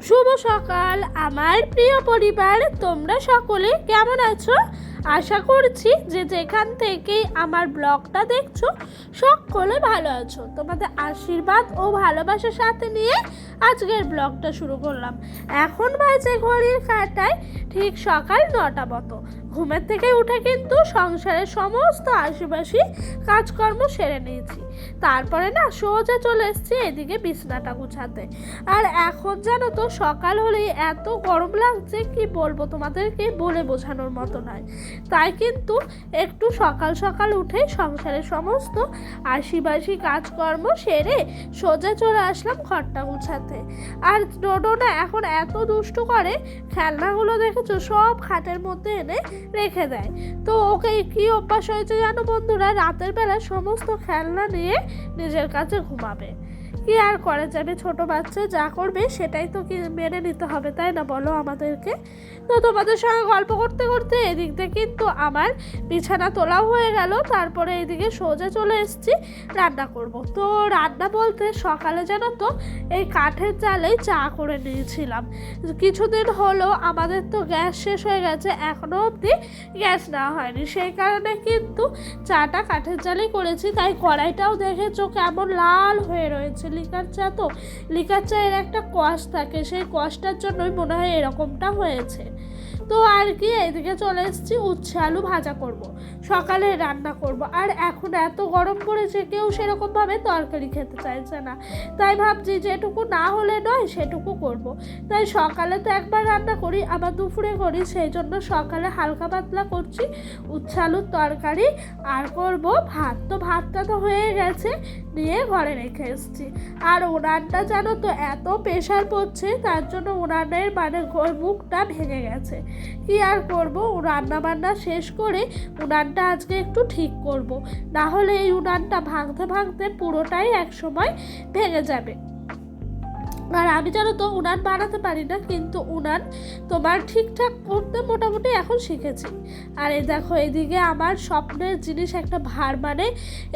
শুভ সকাল আমার প্রিয় পরিবার, তোমরা সকলে কেমন আছো? আশা করছি যে যেখান থেকেই আমার ব্লগটা দেখছো সকলে ভালো আছো। তোমাদের আশীর্বাদ ও ভালোবাসার সাথে নিয়ে আজকের ব্লগটা শুরু করলাম। এখন বাজে ঘড়ির কাঁটায় ঠিক সকাল 9টা মতো। ঘুমের থেকে উঠে কিন্তু সংসারের সমস্ত আশেপাশে কাজকর্ম সেরে নিয়েছি। তারপরে না সোজা চলে এসেছি এদিকে বিছানাটা গুছাতে। আর এখন জানো তো সকাল হলেই এত গরম লাগছে, কি বলবো তোমাদেরকে, বলে বোঝানোর মতো নয়। তাই কিন্তু একটু সকাল সকাল উঠে সংসারের সমস্ত আশিবাসি কাজকর্ম সেরে সোজা চলে আসলাম ঘরটা গুছাতে। আর ডোডো না এখন এত দুষ্টু করে, খেলনাগুলো দেখেছো সব খাটের মধ্যে এনে রেখে দেয়। তো ওকে কি অভ্যাস হয়েছে জানো বন্ধুরা, রাতের বেলা সমস্ত খেলনা নিয়ে নিজের কাছে ঘুমাবে। কি আর করা যাবে, ছোট বাচ্চা যা করবে সেটাই তো কি মেনে নিতে হবে, তাই না বলো আমাদেরকে? তো তোমাদের সঙ্গে গল্প করতে করতে এদিক দিয়ে কিন্তু আমার বিছানা তোলাও হয়ে গেল। তারপরে এদিকে সোজা চলে এসেছি রান্না করব। তো রান্না বলতে সকালে জানো তো এই কাঠের জালেই চা করে নিয়েছিলাম। কিছুদিন হলো আমাদের তো গ্যাস শেষ হয়ে গেছে, এখনও অবধি গ্যাস নেওয়া হয়নি, সেই কারণে কিন্তু চাটা কাঠের জালেই করেছি। তাই কড়াইটাও দেখেছো কেমন লাল হয়ে রয়েছে। লিকার চা তো, লিকার চায়ের একটা কষ থাকে, সেই কষটার জন্যই মনে হয় এরকমটা হয়েছে। তো আর কি, এদিকে চলে এসেছি উচ্ছে আলু ভাজা করব, সকালে রান্না করব। আর এখন এত গরম পড়েছে, কেউ সেরকমভাবে তরকারি খেতে চাইছে না। তাই ভাবছি যেটুকু না হলে নয় সেটুকু করব। তাই সকালে তো একবার রান্না করি, আবার দুপুরে করি, সেই জন্য সকালে হালকা পাতলা করছি উচ্ছে আলুর তরকারি আর করব ভাত। তো ভাতটা তো হয়ে গেছে, নিয়ে ঘরে রেখে এসেছি। আর উনানটা জানো তো এত প্রেশার পড়ছে, তার জন্য উনানের মানে মুখটা ভেঙে গেছে। কি আর করব, রান্না বান্না শেষ করে উনানটা আজকে একটু ঠিক করব, না হলে এই উনানটা ভাঙতে ভাঙতে পুরোটাই একসময় ভেঙে যাবে। আর আমি জানো তো উনান বানাতে পারি না, কিন্তু উনান তোমার ঠিকঠাক করতে মোটামুটি এখন শিখেছি। আর এই দেখো এদিকে আমার স্বপ্নের জিনিস একটা ভার, মানে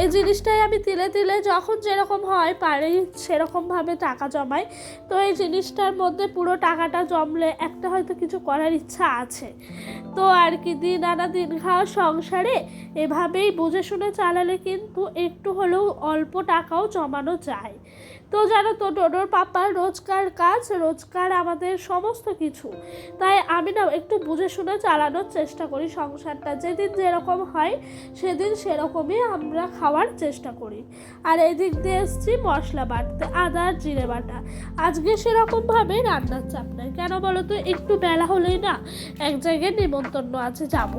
এই জিনিসটাই আমি তিলে তিলে যখন যেরকম হয় পারি সেরকমভাবে টাকা জমাই। তো এই জিনিসটার মধ্যে পুরো টাকাটা জমলে একটা হয়তো কিছু করার ইচ্ছা আছে। তো আর কি, দিন আনা দিন খাওয়া সংসারে এভাবেই বুঝে শুনে চালালে কিন্তু একটু হলেও অল্প টাকাও জমানো যায়। তো জানো তো ডোডোর পাপার রোজকার কাজ, রোজকার আমাদের সমস্ত কিছু। তাই আমি না একটু বুঝে শুনে চালানোর চেষ্টা করি সংসারটা, যেদিন যেরকম হয় সেদিন সেরকমই আমরা খাওয়ার চেষ্টা করি। আর এদিক দিয়ে এসছি মশলা বাটতে, আদা আর জিরে বাটা। আজকে সেরকমভাবে রান্নার চাপ নেই, কেন বলো তো, একটু বেলা হলেই না এক জায়গায় নিমন্ত্রণ আছে, যাব।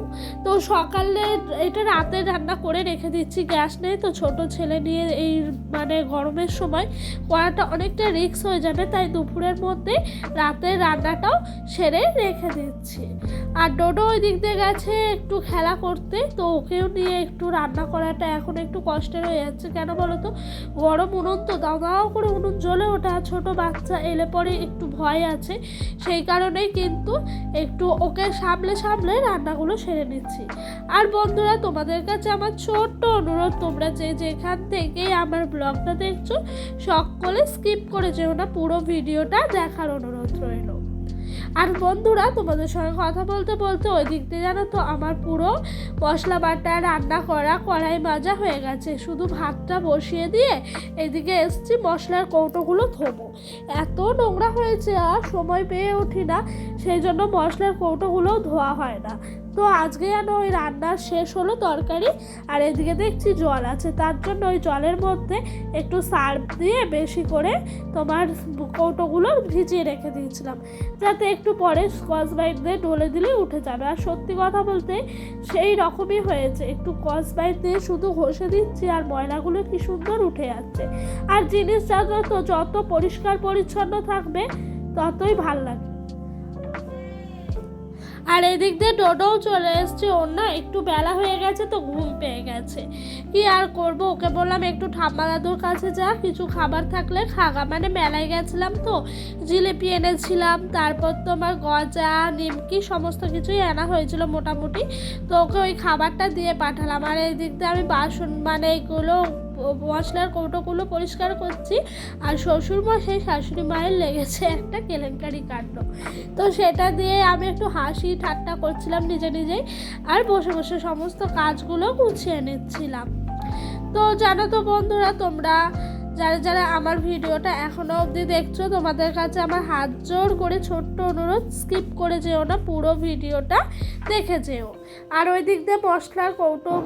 তো সকালে এটা রাতে রান্না করে রেখে দিচ্ছি, গ্যাস নেই তো, ছোট ছেলে নিয়ে এই মানে গরমের সময় করাটা অনেকটা রিস্ক হয়ে যাবে। তাই দুপুরের মধ্যে রাতের রান্নাটাও সেরে রেখে দিচ্ছি। আর ডোডো ওই দিক দিয়ে গেছে একটু খেলা করতে, তো ওকেও নিয়ে একটু রান্না করাটা এখন একটু কষ্টের হয়ে যাচ্ছে। কেন বলো তো, গরম উনুন তো, দাও দাও করে উনুন জ্বলে ওঠা, ছোট বাচ্চা এলে পরে একটু ভয় আছে, সেই কারণেই কিন্তু একটু ওকে সামলে সামলে রান্নাগুলো সেরে নিচ্ছি। আর বন্ধুরা তোমাদের কাছে আমার ছোট্ট অনুরোধ, তোমরা যে যেখান থেকে আমার ব্লগটা দেখছো সকলে স্কিপ করে যেও না, পুরো ভিডিওটা দেখার অনুরোধ রইল। আর বন্ধুরা তোমাদের সঙ্গে কথা বলতে বলতে ওই দিক দিয়ে জানো তো আমার পুরো মশলা বাটা রান্না করা কড়াই মাজা হয়ে গেছে, শুধু ভাতটা বসিয়ে দিয়ে এদিকে এসছি মশলার কৌটোগুলো ধোবো। এত নোংরা হয়েছে আর সময় পেয়ে উঠি না, সেই জন্য মশলার কৌটোগুলোও ধোয়া হয় না। তো আজকে যেন ওই রান্নার শেষ হলো তরকারি, আর এদিকে দেখছি জল আছে, তার জন্য ওই জলের মধ্যে একটু সার্ফ দিয়ে বেশি করে তোমার কৌটোগুলো ভিজিয়ে রেখে দিয়েছিলাম, যাতে একটু পরে স্কচ ব্রাইট দিয়ে ডলে দিলে উঠে যাবে। আর সত্যি কথা বলতে সেই রকমই হয়েছে, একটু স্কচ ব্রাইট দিয়ে শুধু ঘষে দিচ্ছি আর ময়লাগুলো কি সুন্দর উঠে যাচ্ছে। আর জিনিস যত পরিষ্কার পরিচ্ছন্ন থাকবে ততই ভাল লাগে। আর এদিক দিয়ে ডোডোও চলে এসছে, ওর না একটু বেলা হয়ে গেছে তো ঘুম পেয়ে গেছে। কি আর করব, ওকে বললাম একটু ঠাম্মা দাদুর কাছে যা, কিছু খাবার থাকলে খাগা, মানে মেলায় গেছিলাম তো জিলিপি এনেছিলাম, তারপর তোমার গজা নিমকি সমস্ত কিছুই আনা হয়েছিল মোটামুটি। তো ওকে ওই খাবারটা দিয়ে পাঠালাম। আর এই দিক দিয়ে আমি বাসন মানে এগুলো মশলার কৌটোগুলো পরিষ্কার করছি, আর শ্বশুরমশাই শাশুড়ি মায়ের লেগেছে একটা কেলেঙ্কারি কাণ্ড। তো সেটা দিয়ে আমি একটু হাসি ঠাট্টা করছিলাম নিজেই, আর বসে বসে সমস্ত কাজগুলো গুছিয়ে নিচ্ছিলাম। তো জানো তো বন্ধুরা, তোমরা যারা আমার ভিডিওটা এখনও অবধি দেখছো, তোমাদের কাছে আমার হাত জোর করে ছোট্ট অনুরোধ, স্কিপ করে যেও না, পুরো ভিডিওটা দেখে যেও। আর ওই দিক দিয়ে মশলার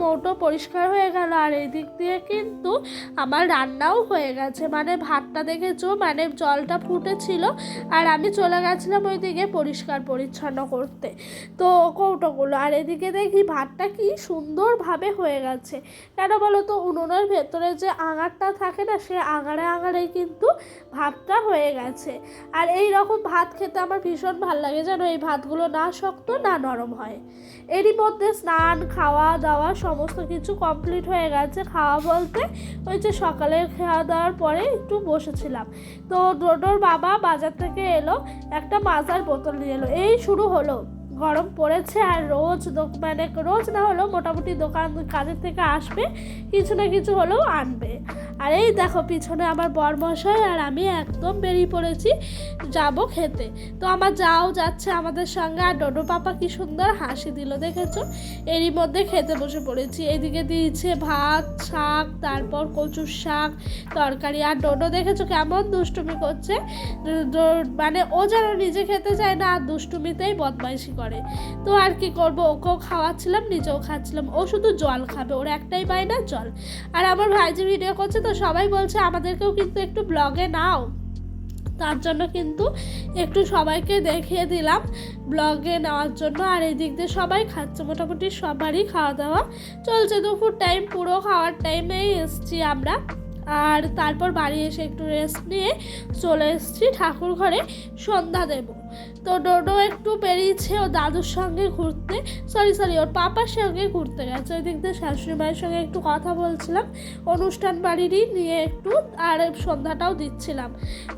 মৌটো পরিষ্কার হয়ে গেল, আর এই দিক দিয়ে কিন্তু আমার রান্নাও হয়ে গেছে। মানে ভাতটা দেখেছো, মানে জলটা ফুটেছিল, আর আমি চলে গেছিলাম ওই দিকে পরিষ্কার পরিচ্ছন্ন করতে তো কৌটোগুলো। আর এদিকে দেখি ভাতটা কি সুন্দরভাবে হয়ে গেছে। কেন বলো তো, উনুনের ভেতরে যে আঙারটা থাকে না, সে আঙারে কিন্তু ভাতটা হয়ে গেছে। আর এই রকম ভাত খেতে আমার ভীষণ ভালো লাগে, যেন এই ভাতগুলো না শক্ত না নরম হয়। এরই মধ্যে স্নান, খাওয়া দাওয়া সমস্ত কিছু কমপ্লিট হয়ে গেছে। খাওয়া বলতে ওই যে সকালের খাওয়া দাওয়ার পরে একটু বসেছিলাম। তো ডোডোর বাবা বাজার থেকে এলো, একটা মাজার বোতল নিয়ে এলো। এই শুরু হলো, গরম পড়েছে, আর মানে রোজ না হলেও মোটামুটি দোকান কাজের থেকে আসবে, কিছু না কিছু হলেও আনবে। আর এই দেখো পিছনে আমার বরমশাই আর আমি একদম বেরিয়ে পড়েছি যাব খেতে। তো আমার যাও যাচ্ছে আমাদের সঙ্গে, আর ডোডো পাপা কি সুন্দর হাসি দিল দেখেছো। এরই মধ্যে খেতে বসে পড়েছি। এদিকে দিয়েছে ভাত, শাক, তারপর কচুর শাক তরকারি। আর ডোডো দেখেছো কেমন দুষ্টুমি করছে, মানে ও যেন নিজে খেতে চায় না, আর দুষ্টুমিতেই বদমাইশি করে। তো আর কি করবো, ওকেও খাওয়াচ্ছিলাম, নিজেও খাচ্ছিলাম। ও শুধু জল খাবে, ওর একটাই বায়না জল। আর আমার ভাইজি ভিডিও করছে, তো সবাই বলছে আমাদেরকেও কিন্তু একটু ব্লগে নাও। তার জন্য কিন্তু একটু সবাইকে দেখিয়ে দিলাম ব্লগে নেওয়ার জন্য। আর এই দিক দিয়ে সবাই খাচ্ছে, মোটামুটি সবারই খাওয়া দাওয়া চলছে। দুপুর টাইম, পুরো খাওয়ার টাইমেই এসছি আমরা। আর তারপর বাড়ি এসে একটু রেস্ট নিয়ে চলে এসেছি ঠাকুর ঘরে সন্ধ্যা দেব। তো ডোডো একটু বেরিয়েছে ও দাদুর সঙ্গে ঘুরতে, সরি ওর পাপার সঙ্গে ঘুরতে গেছে। ওই দিক দিয়ে শাশুড়ি মায়ের সঙ্গে একটু কথা বলছিলাম, অনুষ্ঠান বাড়িরই নিয়ে একটু, আর সন্ধ্যাটাও দিচ্ছিলাম।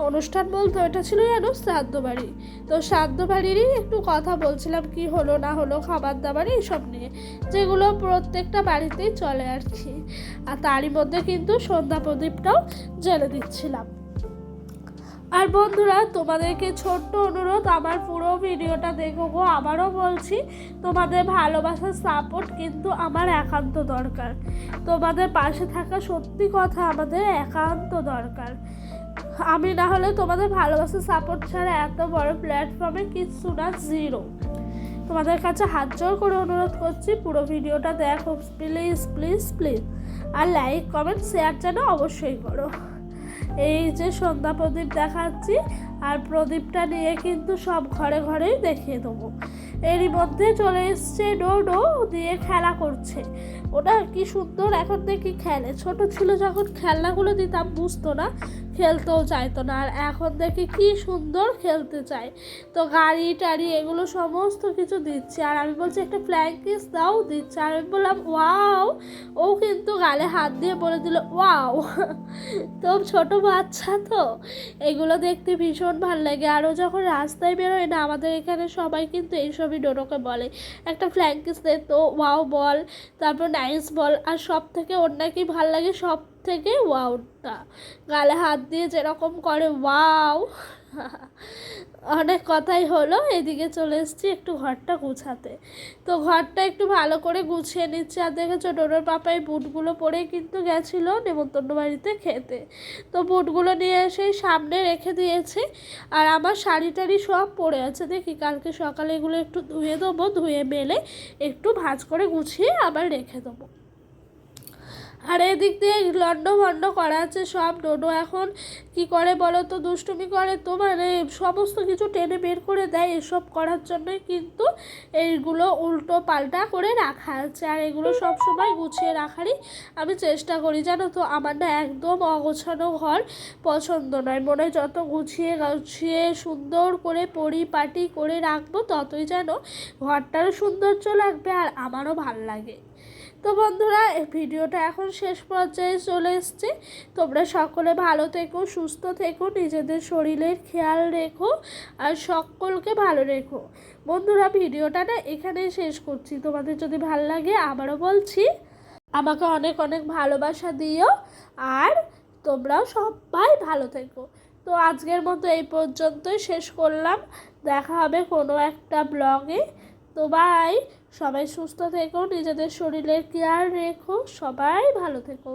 অনুষ্ঠান বলতে ওটা ছিল জানো শ্রাদ্ধ বাড়ি। তো শ্রাদ্ধ বাড়িরই একটু কথা বলছিলাম, কি হলো না হলো, খাবার দাবার এইসব নিয়ে, যেগুলো প্রত্যেকটা বাড়িতেই চলে আর কি। আর তারই মধ্যে কিন্তু সন্ধ্যা প্রদীপটাও জ্বেলে দিচ্ছিলাম। আর বন্ধুরা, তোমাদেরকে ছোট্ট অনুরোধ, আমার পুরো ভিডিওটা দেখো গো। আবারও বলছি, তোমাদের ভালোবাসার সাপোর্ট কিন্তু আমার একান্ত দরকার। তোমাদের পাশে থাকা সত্যি কথা আমাদের একান্ত দরকার। আমি না হলে তোমাদের ভালোবাসার সাপোর্ট ছাড়া এত বড় প্ল্যাটফর্মে কিচ্ছু না, জিরো। তোমাদের কাছে হাত জোর করে অনুরোধ করছি, পুরো ভিডিওটা দেখো প্লিজ প্লিজ প্লিজ। আর লাইক, কমেন্ট, শেয়ার যেন অবশ্যই করো। এই যে সন্ধ্যা প্রদীপ দেখাচ্ছি, আর প্রদীপটা নিয়ে কিন্তু সব ঘরে ঘরেই দেখিয়ে দেবো। এরই মধ্যে চলে এসছে ডোডো, দিয়ে খেলা করছে। ওটা কি সুন্দর এখন দেখি খেলে। ছোট ছিল যখন খেলনাগুলো দিতাম বুঝতো না, খেলতেও চাইতো না, আর এখন দেখি কি সুন্দর খেলতে চায়। তো গাড়ি টাড়ি এগুলো সমস্ত কিছু দিচ্ছে, আর আমি বলছি একটা ফ্লাইং কিস দাও, দিচ্ছে। আর আমি বললাম ওয়াও, ও কিন্তু গালে হাত দিয়ে বলে দিল ওয়াও। তো ছোট বাচ্চা তো এগুলো দেখতে ভীষণ ভালো লাগে। আরও যখন রাস্তায় বেরোয় না, আমাদের এখানে সবাই কিন্তু এইসবই ডোডোকে বলে, একটা ফ্লাইং কিস দে তো, ওয়াও বল, তারপর নাইস বল। আর সব থেকে ওর নাকি ভালো লাগে সব থেকে ওয়াওটা, গালে হাত দিয়ে যেরকম করে ওয়াও। অনেক কথাই হলো, এদিকে চলে এসেছি একটু ঘরটা গুছাতে। তো ঘরটা একটু ভালো করে গুছিয়ে নিচ্ছে। আর দেখেছো ডোডোর পাপাই বুটগুলো পরেই কিন্তু গেছিলো নেমন্তন্ন বাড়িতে খেতে। তো বুটগুলো নিয়ে এসেই সামনে রেখে দিয়েছে, আর আমার শাড়ি টাড়ি সব পরে আছে। দেখি কালকে সকালে এগুলো একটু ধুয়ে দেবো, ধুয়ে মেলে একটু ভাঁজ করে গুছিয়ে আবার রেখে দেবো। আর এদিক দিয়ে লন্ডভন্ড করা আছে সব। ডোডো এখন কি করে বলো তো, দুষ্টুমি করে তো, মানে সমস্ত কিছু টেনে বের করে দেয়। এসব করার জন্যই কিন্তু এইগুলো উল্টো পাল্টা করে রাখা আছে, আর এগুলো সব সময় গুছিয়ে রাখারই আমি চেষ্টা করি, জানো তো। আমার না একদম অগোছানো ঘর পছন্দ নয়। মনে হয় যত গুছিয়ে গুছিয়ে সুন্দর করে পরিপাটি করে রাখবো, ততই যেন ঘরটারও সৌন্দর্য লাগবে, আর আমারও ভাল লাগে। তো বন্ধুরা, এই ভিডিওটা এখন শেষ পর্যায়ে চলে এসছে। তোমরা সকলে ভালো থেকো, সুস্থ থেকো, নিজেদের শরীরের খেয়াল রেখো, আর সকলকে ভালো রেখো। বন্ধুরা, ভিডিওটা না এখানেই শেষ করছি। তোমাদের যদি ভালো লাগে আবারও বলছি আমাকে অনেক অনেক ভালোবাসা দিও, আর তোমরাও সবাই ভালো থেকো। তো আজকের মতো এই পর্যন্তই শেষ করলাম, দেখা হবে কোনো একটা ব্লগে। তো বাই, সবাই সুস্থ থেকো, নিজেদের শরীরের কেয়ার রেখো, সবাই ভালো থেকো।